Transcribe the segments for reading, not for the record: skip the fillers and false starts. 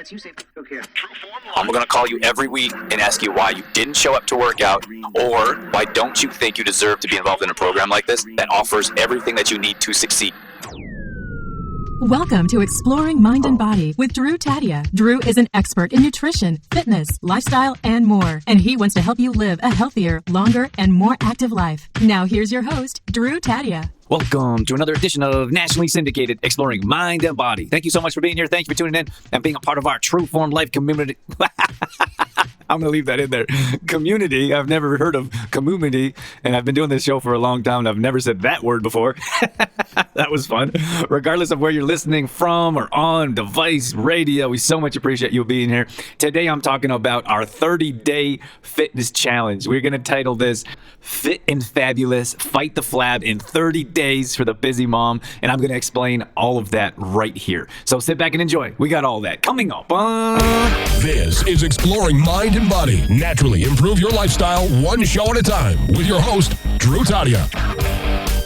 minutes. You say, okay. I'm going to call you every week and ask you why you didn't show up to work out, or why don't you think you deserve to be involved in a program like this that offers everything that you need to succeed. Welcome to Exploring Mind and Body with Drew Tadia. Drew is an expert in nutrition, fitness, lifestyle, and more, and he wants to help you live a healthier, longer, and more active life. Now here's your host, Drew Tadia. Welcome to another edition of nationally syndicated Exploring Mind and Body. Thank you so much for being here. Thank you for tuning in and being a part of our True Form Life community. I'm going to leave that in there. Community. I've never heard of community, and I've been doing this show for a long time, and I've never said that word before. That was fun. Regardless of where you're listening from or on device, radio, we so much appreciate you being here. Today, I'm talking about our 30-day fitness challenge. We're going to title this Fit and Fabulous, Fight the Flab in 30 days for the busy mom, and I'm going to explain all of that right here. So sit back and enjoy. We got all that coming up. This is Exploring Mind and Body. Naturally improve your lifestyle one show at a time with your host, Drew Tadia.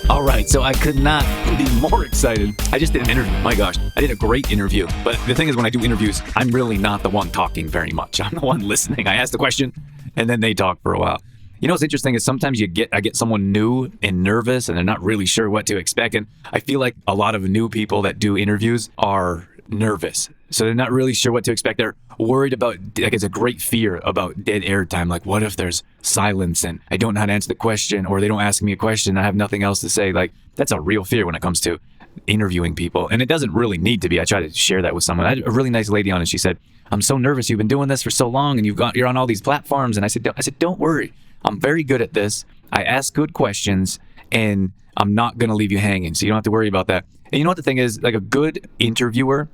All right, so I could not be more excited. I just did an interview. My gosh, I did a great interview. But the thing is, when I do interviews, I'm really not the one talking very much. I'm the one listening. I ask the question, and then they talk for a while. You know what's interesting is sometimes I get someone new and nervous, and they're not really sure what to expect. And I feel like a lot of new people that do interviews are nervous. So they're not really sure what to expect. They're worried about, like, it's a great fear about dead air time. Like, what if there's silence and I don't know how to answer the question, or they don't ask me a question and I have nothing else to say? Like, that's a real fear when it comes to interviewing people. And it doesn't really need to be. I try to share that with someone. I had a really nice lady on, and she said, I'm so nervous. You've been doing this for so long, and you're on all these platforms. And I said, don't worry. I'm very good at this. I ask good questions, and I'm not going to leave you hanging. So you don't have to worry about that. And you know what the thing is? Like, a good interviewer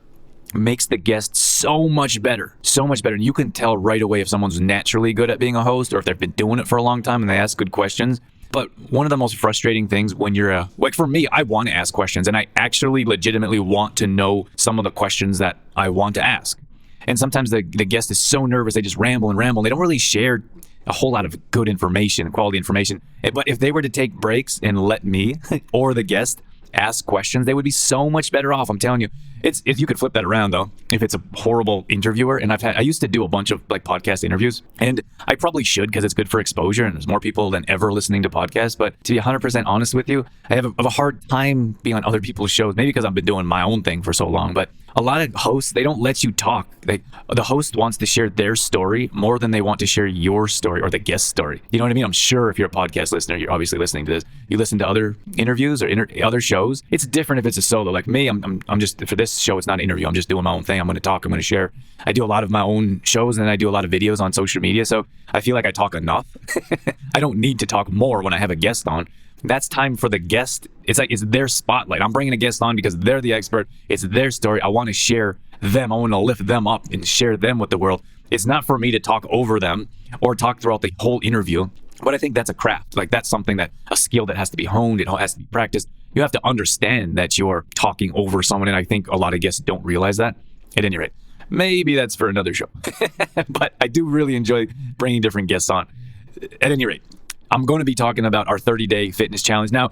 makes the guest so much better. And you can tell right away if someone's naturally good at being a host, or if they've been doing it for a long time and they ask good questions. But one of the most frustrating things when you're like, for me, I want to ask questions, and I actually legitimately want to know some of the questions that I want to ask. And sometimes the guest is so nervous, they just ramble. They don't really share a whole lot of good information, quality information. But if they were to take breaks and let me or the guest ask questions, they would be so much better off. I'm telling you. If you could flip that around, though, if it's a horrible interviewer, and I used to do a bunch of like podcast interviews, and I probably should, because it's good for exposure and there's more people than ever listening to podcasts. But to be 100% honest with you, I have a hard time being on other people's shows, maybe because I've been doing my own thing for so long. But a lot of hosts, they don't let you talk. The host wants to share their story more than they want to share your story or the guest story. You know what I mean? I'm sure if you're a podcast listener, you're obviously listening to this. You listen to other interviews or other shows. It's different if it's a solo. Like me, I'm just, for this show, it's not an interview. I'm just doing my own thing. I'm going to talk. I'm going to share. I do a lot of my own shows, and I do a lot of videos on social media. So I feel like I talk enough. I don't need to talk more when I have a guest on. That's time for the guest. It's like, it's their spotlight. I'm bringing a guest on because they're the expert. It's their story. I want to share them. I want to lift them up and share them with the world. It's not for me to talk over them or talk throughout the whole interview. But I think that's a craft. Like, that's something a skill that has to be honed. It has to be practiced. You have to understand that you're talking over someone. And I think a lot of guests don't realize that. At any rate, maybe that's for another show. But I do really enjoy bringing different guests on. At any rate, I'm going to be talking about our 30-day fitness challenge. Now,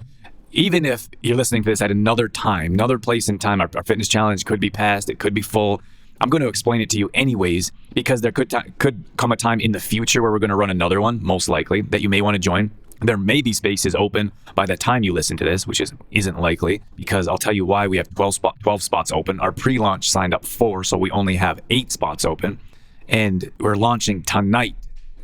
even if you're listening to this at another time, another place in time, our fitness challenge could be past, it could be full. I'm going to explain it to you anyways, because there could come a time in the future where we're going to run another one, most likely, that you may want to join. There may be spaces open by the time you listen to this, which isn't likely, because I'll tell you why. We have 12 spots open. Our pre-launch signed up 4, so we only have 8 spots open. And we're launching tonight,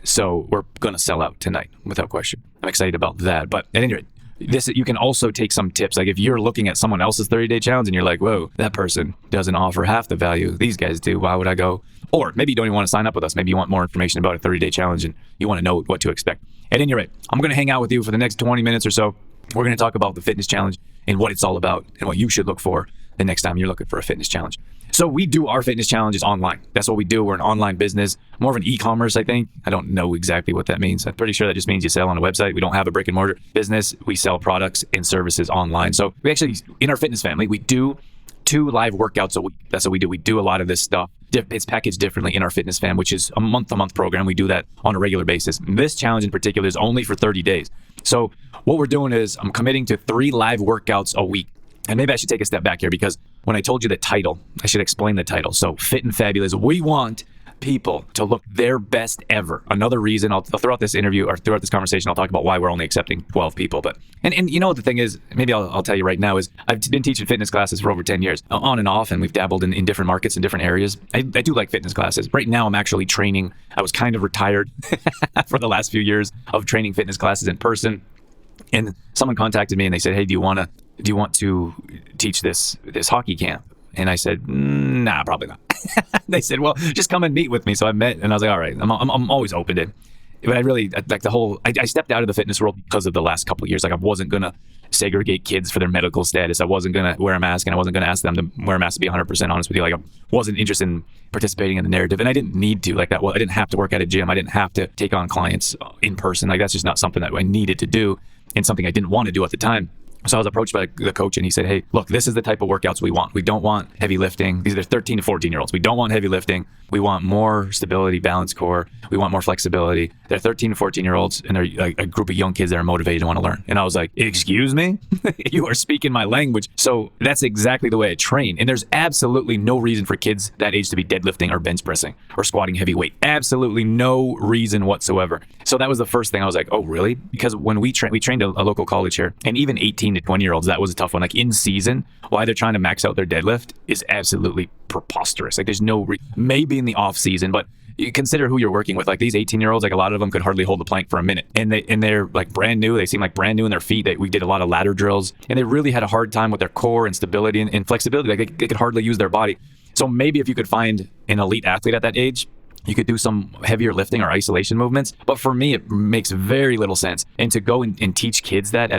so we're going to sell out tonight, without question. I'm excited about that. But at any rate, you can also take some tips. Like, if you're looking at someone else's 30-day challenge and you're like, whoa, that person doesn't offer half the value these guys do, why would I go? Or maybe you don't even want to sign up with us. Maybe you want more information about a 30-day challenge and you want to know what to expect. At any rate, I'm going to hang out with you for the next 20 minutes or so. We're going to talk about the fitness challenge and what it's all about and what you should look for the next time you're looking for a fitness challenge. So we do our fitness challenges online. That's what we do. We're an online business, more of an e-commerce, I think. I don't know exactly what that means. I'm pretty sure that just means you sell on a website. We don't have a brick and mortar business. We sell products and services online. So we actually, in our fitness family, we do 2 live workouts a week. That's what we do. We do a lot of this stuff. It's packaged differently in our fitness fam, which is a month-to-month program. We do that on a regular basis. This challenge in particular is only for 30 days. So what we're doing is I'm committing to 3 live workouts a week. And maybe I should take a step back here, because when I told you the title, I should explain the title. So Fit and Fabulous, we want people to look their best ever. Another reason, I'll throughout this interview or throughout this conversation, I'll talk about why we're only accepting 12 people. But and you know what the thing is, maybe I'll tell you right now, is I've been teaching fitness classes for over 10 years, on and off, and we've dabbled in different markets and different areas. I do like fitness classes. Right now, I'm actually training. I was kind of retired for the last few years of training fitness classes in person. And someone contacted me and they said, "Hey, do you want to teach this hockey camp?" And I said, "Nah, probably not." They said, "Well, just come and meet with me." So I met, and I was like, "All right, I'm always open to it." But I really like I stepped out of the fitness world because of the last couple of years. Like, I wasn't gonna segregate kids for their medical status. I wasn't gonna wear a mask, and I wasn't gonna ask them to wear a mask. To be 100% honest with you, like, I wasn't interested in participating in the narrative, and I didn't need to. Like that, well, I didn't have to work at a gym. I didn't have to take on clients in person. Like, that's just not something that I needed to do, and something I didn't want to do at the time. So I was approached by the coach, and he said, "Hey, look, this is the type of workouts we want. We don't want heavy lifting. These are 13 to 14-year-olds. We don't want heavy lifting. We want more stability, balanced core. We want more flexibility. They're 13 to 14-year-olds, and they're like a group of young kids that are motivated and want to learn." And I was like, "Excuse me? You are speaking my language." So that's exactly the way I train. And there's absolutely no reason for kids that age to be deadlifting or bench pressing or squatting heavy weight. Absolutely no reason whatsoever. So that was the first thing. I was like, "Oh, really?" Because when we trained a local college here, and even 18 to 20-year-olds, that was a tough one. Like, in season, why they're trying to max out their deadlift is absolutely preposterous. Like, there's no maybe in the off season, but you consider who you're working with. Like, these 18-year-olds, like, a lot of them could hardly hold the plank for a minute, and they're like brand new. They seem like brand new in their feet. We did a lot of ladder drills, and they really had a hard time with their core and stability and flexibility. Like, they could hardly use their body. So maybe if you could find an elite athlete at that age, you could do some heavier lifting or isolation movements. But for me, it makes very little sense. And to go and teach kids that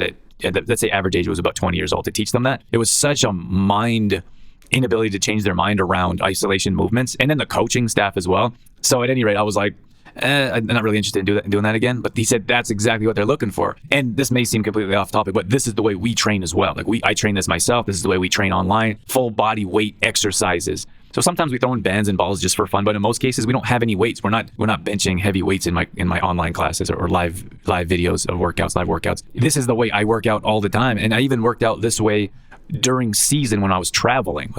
let's say average age was about 20 years old, to teach them that, it was such a inability to change their mind around isolation movements, and then the coaching staff as well. So at any rate, I was like, I'm not really interested in doing that again. But he said that's exactly what they're looking for. And this may seem completely off topic, but this is the way we train as well. Like, I train this myself. This is the way we train online, full body weight exercises. So sometimes we throw in bands and balls just for fun, but in most cases we don't have any weights. We're not benching heavy weights in my online classes or live videos of workouts, live workouts. This is the way I work out all the time, and I even worked out this way during season when I was traveling.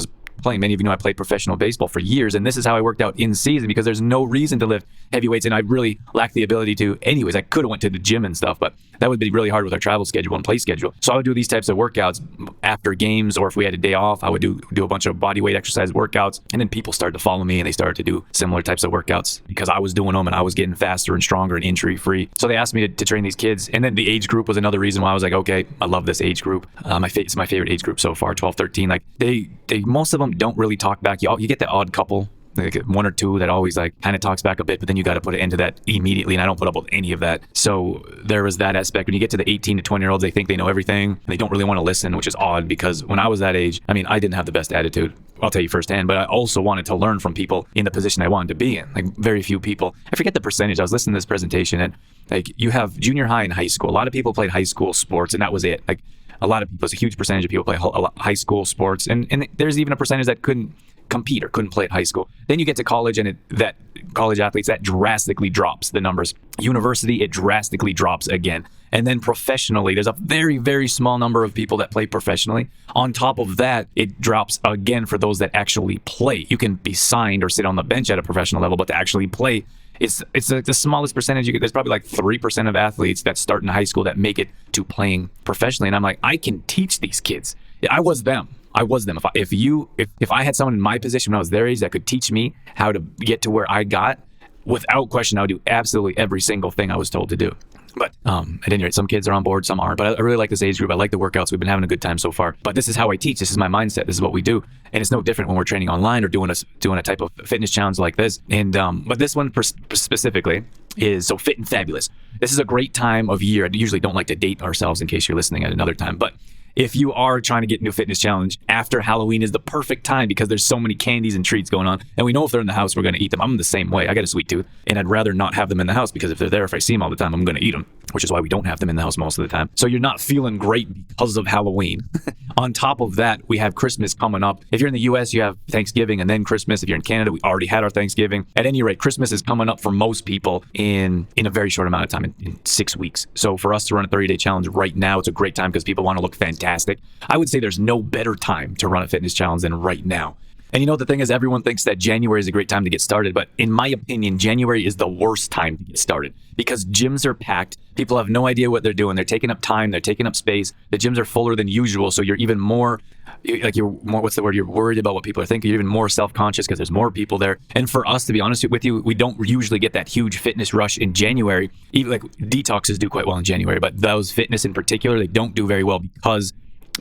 Many of you know I played professional baseball for years, and this is how I worked out in season, because there's no reason to lift heavy weights, and I really lacked the ability to anyways. I could have went to the gym and stuff, but that would be really hard with our travel schedule and play schedule. So I would do these types of workouts after games, or if we had a day off, I would do a bunch of body weight exercise workouts, and then people started to follow me, and they started to do similar types of workouts because I was doing them, and I was getting faster and stronger and injury free. So they asked me to train these kids, and then the age group was another reason why I was like, okay, I love this age group. It's my favorite age group so far, 12, 13. Like, they most of them don't really talk back. You get the odd couple, like one or two that always like kind of talks back a bit, but then you got to put an end to that immediately, and I don't put up with any of that. So there was that aspect. When you get to the 18 to 20-year-olds, they think they know everything, and they don't really want to listen, which is odd, because when I was that age, I mean, I didn't have the best attitude, I'll tell you firsthand, but I also wanted to learn from people in the position I wanted to be in. Like, very few people, I forget the percentage. I was listening to this presentation, and like, you have junior high and high school. A lot of people played high school sports, and that was it. Like, a lot of people, it's a huge percentage of people play high school sports, and there's even a percentage that couldn't compete or couldn't play at high school. Then you get to college, and that college athletes, that drastically drops the numbers. University, it drastically drops again. And then professionally, there's a very, very small number of people that play professionally. On top of that, it drops again for those that actually play. You can be signed or sit on the bench at a professional level, but to actually play, it's like the smallest percentage. There's probably like 3% of athletes that start in high school that make it to playing professionally. And I'm like, I can teach these kids. I was them. If I had someone in my position when I was their age that could teach me how to get to where I got, without question, I would do absolutely every single thing I was told to do. But at any rate, some kids are on board, some aren't. But I really like this age group. I like the workouts. We've been having a good time so far. But this is how I teach. This is my mindset. This is what we do. And it's no different when we're training online or doing a type of fitness challenge like this. And but this one specifically is so Fit and Fabulous. This is a great time of year. I usually don't like to date ourselves in case you're listening at another time. But if you are trying to get into a fitness challenge, after Halloween is the perfect time, because there's so many candies and treats going on. And we know if they're in the house, we're going to eat them. I'm the same way. I got a sweet tooth, and I'd rather not have them in the house, because if they're there, if I see them all the time, I'm going to eat them, which is why we don't have them in the house most of the time. So you're not feeling great because of Halloween. On top of that, we have Christmas coming up. If you're in the US, you have Thanksgiving and then Christmas. If you're in Canada, we already had our Thanksgiving. At any rate, Christmas is coming up for most people in a very short amount of time, in 6 weeks. So for us to run a 30-day challenge right now, it's a great time because people want to look fantastic fantastic. I would say there's no better time to run a fitness challenge than right now. And the thing is, everyone thinks that January is a great time to get started, but in my opinion, January is the worst time to get started because gyms are packed. People have no idea what they're doing. They're taking up time. They're taking up space. The gyms are fuller than usual, so you're even more, what's the word? You're worried about what people are thinking. You're even more self-conscious because there's more people there. And for us, to be honest with you, we don't usually get that huge fitness rush in January. Even like detoxes do quite well in January, but those fitness in particular, they don't do very well because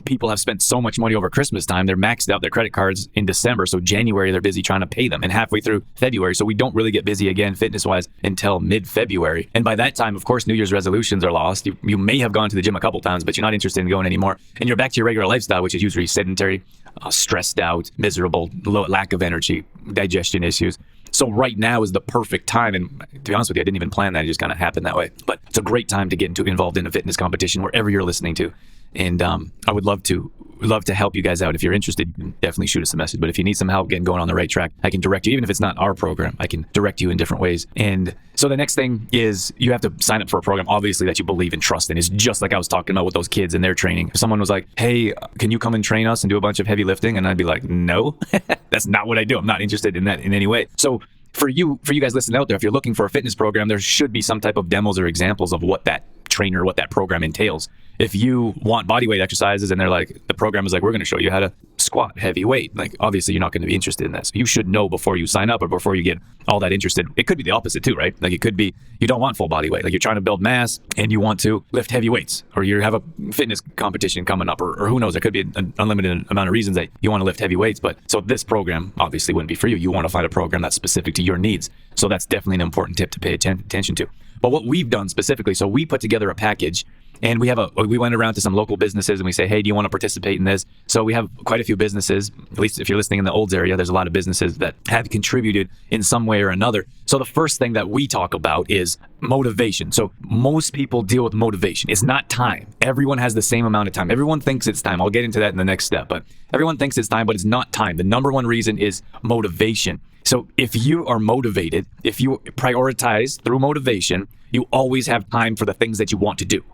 people have spent so much money over Christmas time. They're maxed out their credit cards in December. So January, they're busy trying to pay them and halfway through February. So we don't really get busy again fitness-wise until mid-February. And by that time, of course, New Year's resolutions are lost. You may have gone to the gym a couple times, but you're not interested in going anymore. And you're back to your regular lifestyle, which is usually sedentary, stressed out, miserable, lack of energy, digestion issues. So right now is the perfect time. And to be honest with you, I didn't even plan that. It just kind of happened that way. But it's a great time to get involved in a fitness competition wherever you're listening to. And I would love to help you guys out. If you're interested, you can definitely shoot us a message. But if you need some help getting going on the right track, I can direct you. Even if it's not our program, I can direct you in different ways. And so the next thing is you have to sign up for a program, obviously, that you believe and trust in. It's just like I was talking about with those kids and their training. If someone was like, hey, can you come and train us and do a bunch of heavy lifting? And I'd be like, no, that's not what I do. I'm not interested in that in any way. So for you guys listening out there, if you're looking for a fitness program, there should be some type of demos or examples of what that trainer, what that program entails. If you want bodyweight exercises and they're like, the program is like, we're going to show you how to squat heavy weight, like obviously you're not going to be interested in that. So you should know before you sign up or before you get all that interested. It could be the opposite too, right? Like it could be you don't want full body weight, like you're trying to build mass and you want to lift heavy weights, or you have a fitness competition coming up, or who knows, there could be an unlimited amount of reasons that you want to lift heavy weights. But so this program obviously wouldn't be for you. You want to find a program that's specific to your needs. So that's definitely an important tip to pay attention to. But what we've done specifically, so we put together a package. And we went around to some local businesses and we say, hey, do you want to participate in this? So we have quite a few businesses, at least if you're listening in the Olds area, there's a lot of businesses that have contributed in some way or another. So the first thing that we talk about is motivation. So most people deal with motivation. It's not time. Everyone has the same amount of time. Everyone thinks it's time. I'll get into that in the next step, but everyone thinks it's time, but it's not time. The number one reason is motivation. So if you are motivated, if you prioritize through motivation, you always have time for the things that you want to do.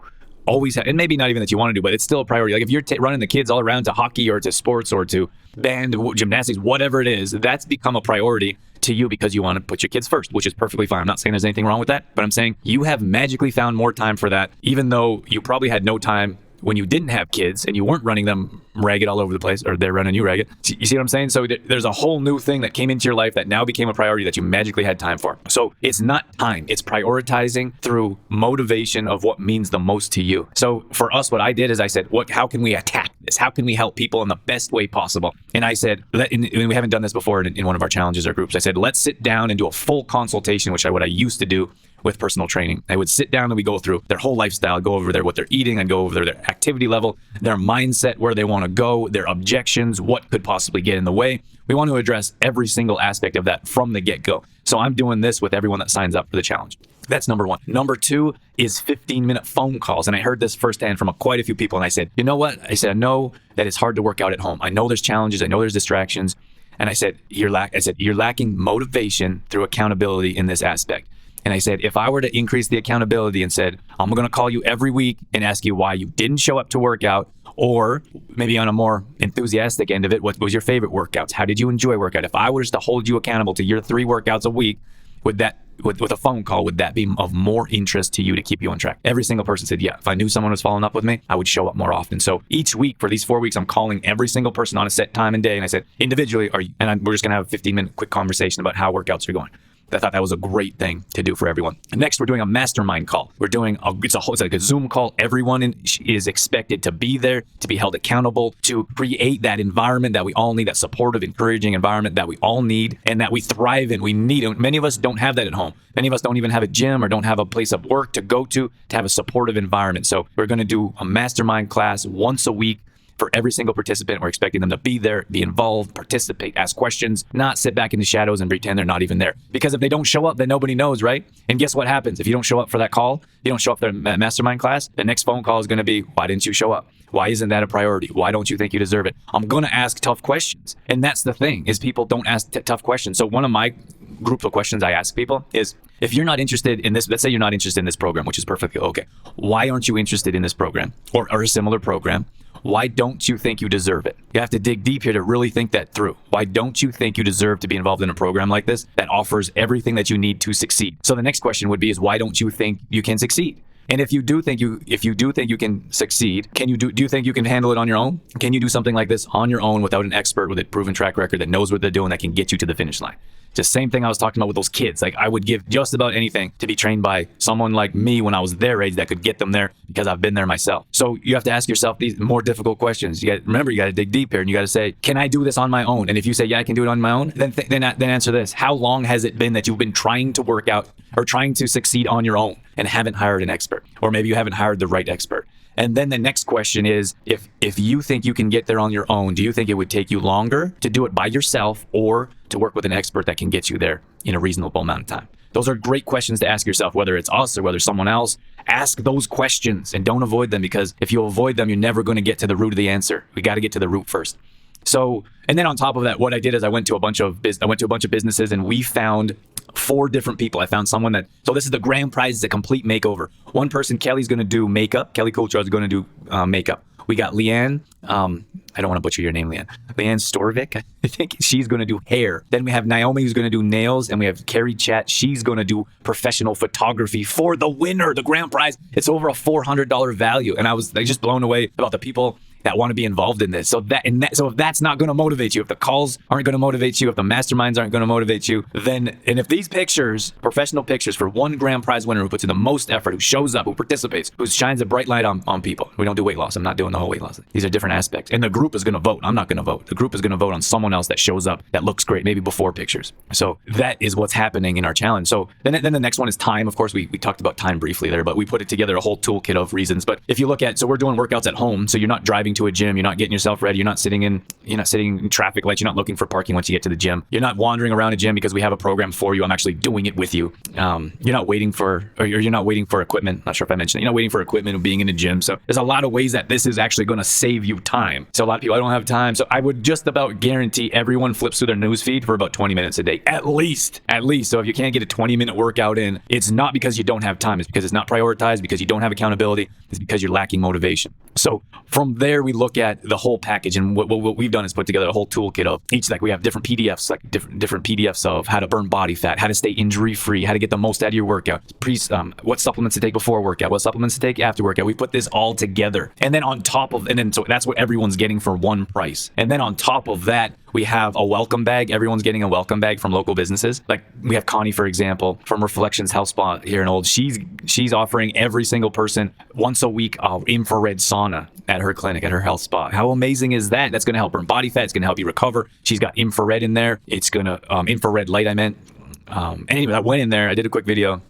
Always have, and maybe not even that you want to do, but it's still a priority. Like if you're running the kids all around to hockey or to sports or to band, gymnastics, whatever it is, that's become a priority to you because you want to put your kids first, which is perfectly fine. I'm not saying there's anything wrong with that, but I'm saying you have magically found more time for that, even though you probably had no time when you didn't have kids and you weren't running them ragged all over the place, or they're running you ragged. You see what I'm saying? So there's a whole new thing that came into your life that now became a priority that you magically had time for. So it's not time. It's prioritizing through motivation of what means the most to you. So for us, what I did is I said, how can we attack this? How can we help people in the best way possible? And I said, we haven't done this before in one of our challenges or groups. I said, let's sit down and do a full consultation, which is what I used to do with personal training. I would sit down and we go through their whole lifestyle, go over what they're eating, and go over their activity level, their mindset, where they want to go, their objections, what could possibly get in the way. We want to address every single aspect of that from the get-go. So I'm doing this with everyone that signs up for the challenge. That's number one. Number two is 15-minute phone calls. And I heard this firsthand from quite a few people. And I said, you know what? I said, I know that it's hard to work out at home. I know there's challenges. I know there's distractions. And I said, you're lacking motivation through accountability in this aspect. And I said, if I were to increase the accountability and said, I'm going to call you every week and ask you why you didn't show up to work out, or maybe on a more enthusiastic end of it, what was your favorite workouts? How did you enjoy workout? If I was to hold you accountable to your 3 workouts a week, would that, with a phone call, would that be of more interest to you to keep you on track? Every single person said, yeah, if I knew someone was following up with me, I would show up more often. So each week for these 4 weeks, I'm calling every single person on a set time and day. And I said, individually, we're just going to have a 15-minute quick conversation about how workouts are going. I thought that was a great thing to do for everyone. Next, we're doing a mastermind call. We're doing it's like a Zoom call. Everyone is expected to be there, to be held accountable, to create that environment that we all need, that supportive, encouraging environment that we all need and that we thrive in. We need it. Many of us don't have that at home. Many of us don't even have a gym or don't have a place of work to go to have a supportive environment. So we're going to do a mastermind class once a week. For every single participant, we're expecting them to be there, be involved, participate, ask questions, not sit back in the shadows and pretend they're not even there. Because if they don't show up, then nobody knows, right? And guess what happens? If you don't show up for that call, you don't show up for that mastermind class, the next phone call is going to be, why didn't you show up? Why isn't that a priority? Why don't you think you deserve it? I'm going to ask tough questions. And that's the thing, is people don't ask tough questions. So one of my group of questions I ask people is, if you're not interested in this, let's say you're not interested in this program, which is perfectly okay. Why aren't you interested in this program or a similar program? Why don't you think you deserve it? You have to dig deep here to really think that through. Why don't you think you deserve to be involved in a program like this that offers everything that you need to succeed? So the next question would be is why don't you think you can succeed? And if you do think you can succeed, do you think you can handle it on your own? Can you do something like this on your own without an expert with a proven track record that knows what they're doing that can get you to the finish line? Just same thing I was talking about with those kids. Like I would give just about anything to be trained by someone like me when I was their age that could get them there because I've been there myself. So you have to ask yourself these more difficult questions. Remember, you got to dig deep here and you got to say, can I do this on my own? And if you say, yeah, I can do it on my own, then answer this. How long has it been that you've been trying to work out or trying to succeed on your own and haven't hired an expert? Or maybe you haven't hired the right expert. And then the next question is, if you think you can get there on your own, do you think it would take you longer to do it by yourself or to work with an expert that can get you there in a reasonable amount of time? Those are great questions to ask yourself, whether it's us or whether someone else. Ask those questions and don't avoid them, because if you avoid them, you're never going to get to the root of the answer. We got to get to the root first. So, and then on top of that, what I did is I went to a bunch of businesses and we found 4 different people. I found someone so this is the grand prize, is a complete makeover. One person, Kelly's going to do makeup. Kelly Coulthard is going to do makeup. We got Leanne. I don't want to butcher your name, Leanne. Leanne Storvik. I think she's going to do hair. Then we have Naomi, who's going to do nails. And we have Carrie Chat. She's going to do professional photography for the winner, the grand prize. It's over a $400 value. And I was just blown away about the people that want to be involved in this. So if that's not going to motivate you, if the calls aren't going to motivate you, if the masterminds aren't going to motivate you, and if these pictures, professional pictures for one grand prize winner who puts in the most effort, who shows up, who participates, who shines a bright light on people. We don't do weight loss. I'm not doing the whole weight loss. These are different aspects. And the group is going to vote. I'm not going to vote. The group is going to vote on someone else that shows up, that looks great, maybe before pictures. So that is what's happening in our challenge. So then the next one is time. Of course, we talked about time briefly there, but we put it together, a whole toolkit of reasons. But if you look at, so we're doing workouts at home. So you're not driving to a gym. You're not getting yourself ready. You're not sitting in traffic lights. You're not looking for parking once you get to the gym. You're not wandering around a gym because we have a program for you. I'm actually doing it with you. You're not waiting for equipment. Not sure if I mentioned it. You're not waiting for equipment of being in a gym. So there's a lot of ways that this is actually going to save you time. So a lot of people, I don't have time. So I would just about guarantee everyone flips through their news feed for about 20 minutes a day, at least. So if you can't get a 20-minute workout in, it's not because you don't have time. It's because it's not prioritized, because you don't have accountability. It's because you're lacking motivation. So from there, we look at the whole package, and what we've done is put together a whole toolkit of each. Like we have different PDFs, like different PDFs of how to burn body fat, how to stay injury free, how to get the most out of your workout, what supplements to take before workout, what supplements to take after workout. We put this all together, and then so that's what everyone's getting for one price. And then on top of that, we have a welcome bag. Everyone's getting a welcome bag from local businesses. Like we have Connie, for example, from Reflections Health Spa here in Old. She's offering every single person once a week infrared sauna at her clinic, at her health spa. How amazing is that? That's going to help burn body fat. It's going to help you recover. She's got infrared in there. It's going to infrared light. Anyway, I went in there. I did a quick video.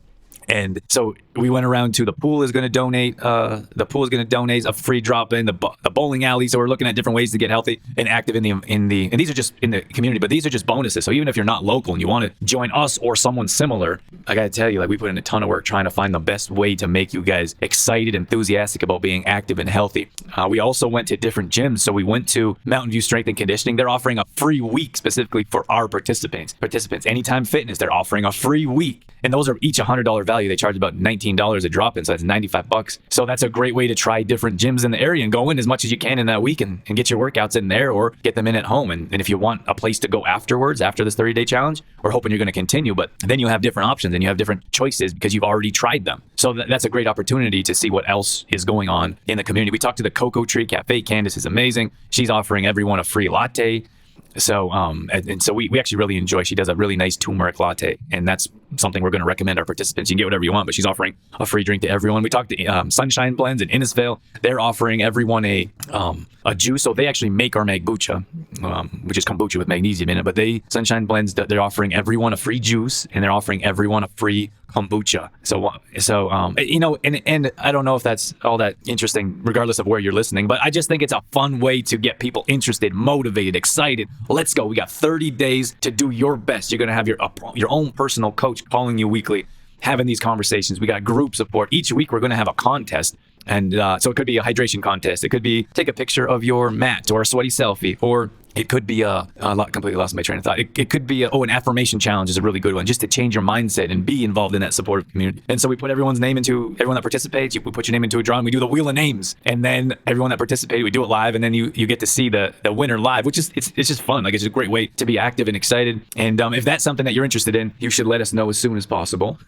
And so we went around to the pool is going to donate. The pool is going to donate a free drop in the bowling alley. So we're looking at different ways to get healthy and active and these are just in the community, but these are just bonuses. So even if you're not local and you want to join us or someone similar, I got to tell you, like we put in a ton of work trying to find the best way to make you guys excited, enthusiastic about being active and healthy. We also went to different gyms. So we went to Mountain View Strength and Conditioning. They're offering a free week specifically for our participants. Anytime Fitness, they're offering a free week. And those are each $100 value. They charge about $19 a drop-in, so that's $95. So that's a great way to try different gyms in the area and go in as much as you can in that week and get your workouts in there or get them in at home. And if you want a place to go afterwards, after this 30-day challenge, we're hoping you're going to continue, but then you have different options and you have different choices because you've already tried them. So that's a great opportunity to see what else is going on in the community. We talked to the Cocoa Tree Cafe. Candace is amazing. She's offering everyone a free latte. So so we actually really enjoy. She does a really nice turmeric latte, and that's something we're going to recommend our participants. You can get whatever you want, but she's offering a free drink to everyone. We talked to Sunshine Blends in Innisfail. They're offering everyone a juice. So they actually make our magbucha, which is kombucha with magnesium in it. But Sunshine Blends, they're offering everyone a free juice, and they're offering everyone a free kombucha. So and I don't know if that's all that interesting, regardless of where you're listening, but I just think it's a fun way to get people interested, motivated, excited. Let's go. We got 30 days to do your best. You're going to have your own personal coach calling you weekly, having these conversations. We got group support. Each week we're going to have a contest. And so it could be a hydration contest. It could be take a picture of your mat or a sweaty selfie, or It could be completely lost my train of thought. It could be an affirmation challenge is a really good one, just to change your mindset and be involved in that supportive community. And so we put everyone that participates, we put your name into a drawing, we do the wheel of names, and then everyone that participated, we do it live, and then you get to see the winner live, which is, it's just fun. Like, it's a great way to be active and excited. And if that's something that you're interested in, you should let us know as soon as possible.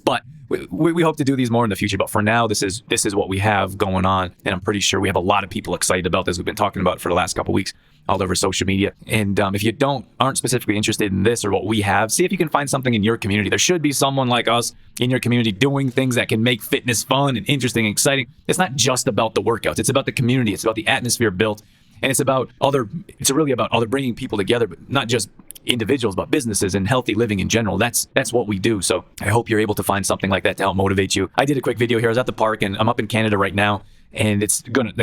But we hope to do these more in the future. But for now, this is what we have going on. And I'm pretty sure we have a lot of people excited about this. We've been talking about it for the last couple of weeks all over social media. And if you aren't specifically interested in this or what we have, see if you can find something in your community. There should be someone like us in your community doing things that can make fitness fun and interesting and exciting. It's not just about the workouts. It's about the community. It's about the atmosphere built. And it's really about bringing people together, but not just individuals, but businesses and healthy living in general. That's what we do. So I hope you're able to find something like that to help motivate you. I did a quick video here. I was at the park, and I'm up in Canada right now. And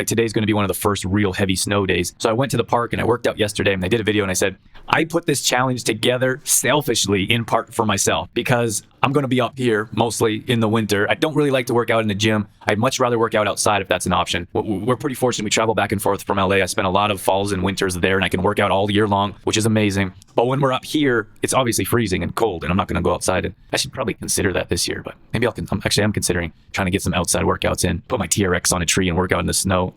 today's gonna be one of the first real heavy snow days. So I went to the park and I worked out yesterday, and I did a video and I said, I put this challenge together selfishly in part for myself, because I'm gonna be up here mostly in the winter. I don't really like to work out in the gym. I'd much rather work out outside if that's an option. We're pretty fortunate. We travel back and forth from LA. I spend a lot of falls and winters there, and I can work out all year long, which is amazing. But when we're up here, it's obviously freezing and cold, and I'm not gonna go outside. And I should probably consider that this year, but maybe I'm considering trying to get some outside workouts in, put my TRX on a tree and work out in the snow.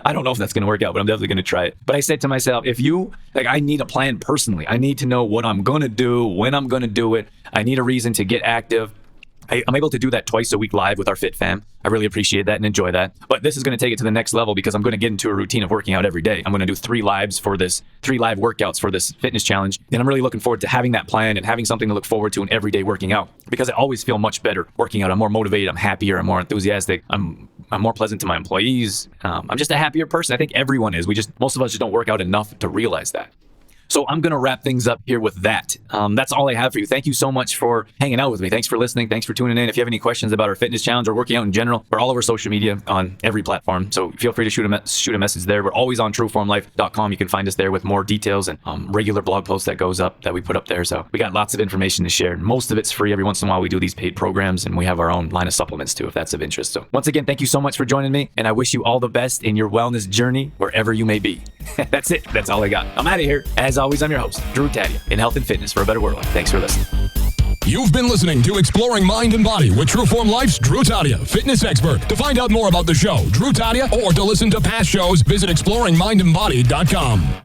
I don't know if that's going to work out, but I'm definitely going to try it. But I said to myself, I need a plan personally. I need to know what I'm going to do, when I'm going to do it. I need a reason to get active. I'm able to do that twice a week live with our Fit Fam. I really appreciate that and enjoy that. But this is going to take it to the next level, because I'm going to get into a routine of working out every day. I'm going to do 3 live workouts for this fitness challenge. And I'm really looking forward to having that plan and having something to look forward to in every day working out, because I always feel much better working out. I'm more motivated. I'm happier. I'm more enthusiastic. I'm more pleasant to my employees. I'm just a happier person. I think everyone is. Most of us just don't work out enough to realize that. So I'm going to wrap things up here with that. That's all I have for you. Thank you so much for hanging out with me. Thanks for listening. Thanks for tuning in. If you have any questions about our fitness challenge or working out in general, we're all over social media on every platform. So feel free to shoot a message there. We're always on trueformlife.com. You can find us there with more details and regular blog posts that we put up there. So we got lots of information to share. Most of it's free. Every once in a while we do these paid programs, and we have our own line of supplements too, if that's of interest. So once again, thank you so much for joining me, and I wish you all the best in your wellness journey wherever you may be. That's it. That's all I got. I'm out of here. As always, I'm your host, Drew Tadia, in health and fitness for a better world. Thanks for listening. You've been listening to Exploring Mind and Body with Trueform Life's Drew Tadia, fitness expert. To find out more about the show, Drew Tadia, or to listen to past shows, visit exploringmindandbody.com.